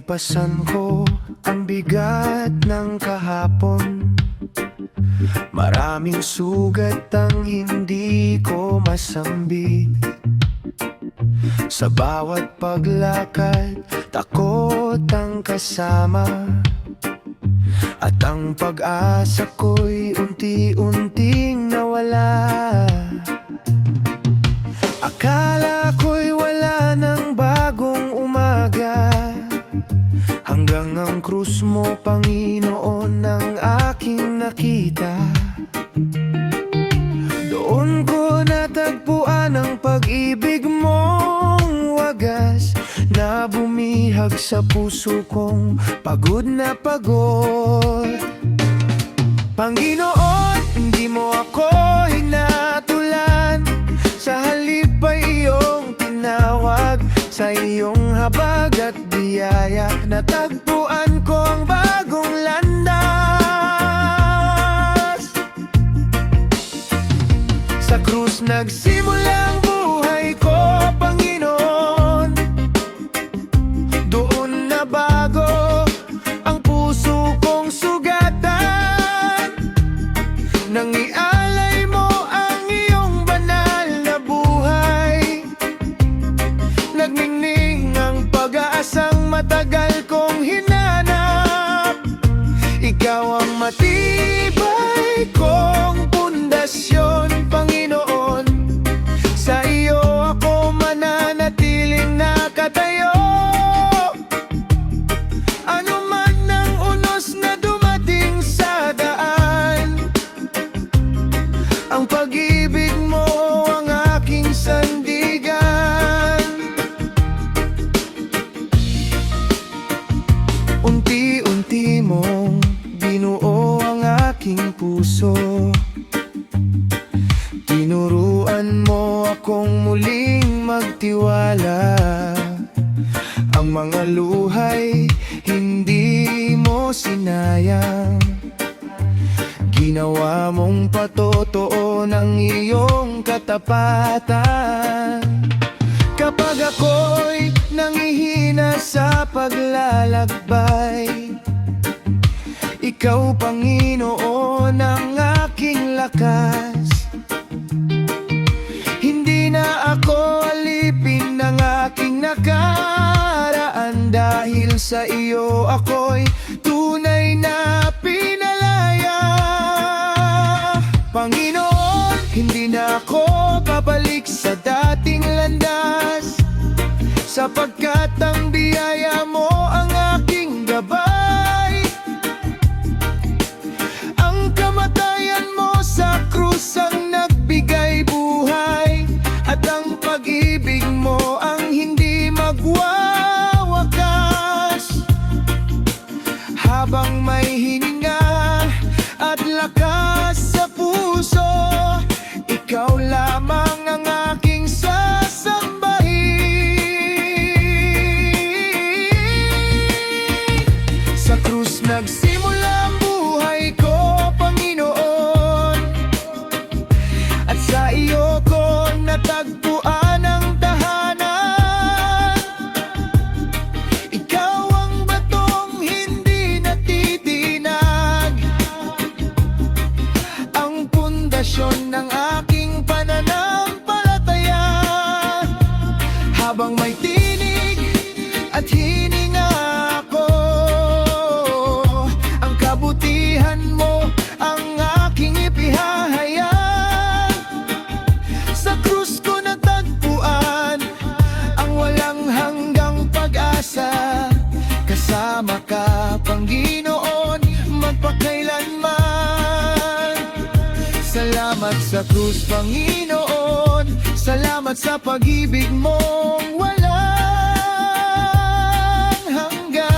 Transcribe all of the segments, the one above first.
Nalagpasan ko ang bigat ng kahapon. Maraming sugat ang hindi ko masambit. Sa bawat paglakad, takot ang kasama. At ang pag-asa ko'y unti-unting nawala. Akala ko'y wala ng bagong umaga, hanggang ang krus mo, Panginoon, ang aking nakita. Doon ko natagpuan ang pag-ibig mong wagas, na bumihag sa puso kong pagod na pagod. Panginoon, hindi mo ako hinatulan, sa halip ay iyong tinawag. Sa iyong habag at biyaya, natagpuan ko ang bagong landas. Sa krus nagsimula ang buhay ko, Panginoon. Doon na bago ang puso kong sugatan, nang ialay mo ang iyong banal na buhay. Nagningning ang pag-aasang matagal kong hinanap. Ikaw ang matibay kong pundasyon, Panginoon. Sa iyo ako mananatiling nakatayo. Ano man ang unos na dumating sa daan, ang pag-ibig mo ang aking sandigan. Unti-unti mong binuo ang aking puso. Tinuruan mo akong muling magtiwala. Ang mga luhay hindi mo sinayang, ginawa mong patotoo ng iyong katapatan. Kapag ako'y nangihina sa paglalakbay, ikaw, Panginoon, ang aking lakas. Hindi na ako alipin ng aking nakaraan, dahil sa iyo ako'y tunay na pinalaya. Panginoon, hindi na ako babalik sa dating landas, sapagkat ang biyaya mo ang aking gabay. Ang kamatayan mo sa krus ang nagbigay buhay, at ang pag-ibig mo ang hindi magwawakas. Habang may hininga at lakas sa puso, ikaw lamang ang aking sasambahin. Sa krus nagsimula ang buhay ko, Panginoon, at sa iyo ko natagpuan ang tahanan. Ikaw ang batong hindi natitinag, ang pundasyon ng aking pananampalataya. Habang may tinig at hininga ako, ang kabutihan mo ang aking ipihahayag. Sa krus ko natagpuan ang walang hanggang pag-asa. Kasama ka, Panginoon, magpakailanman. Salamat sa krus, Panginoon. Salamat sa pag-ibig mong walang hanggan.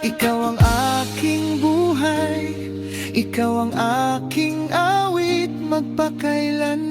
Ikaw ang aking buhay, ikaw ang aking awit, magpakailanman.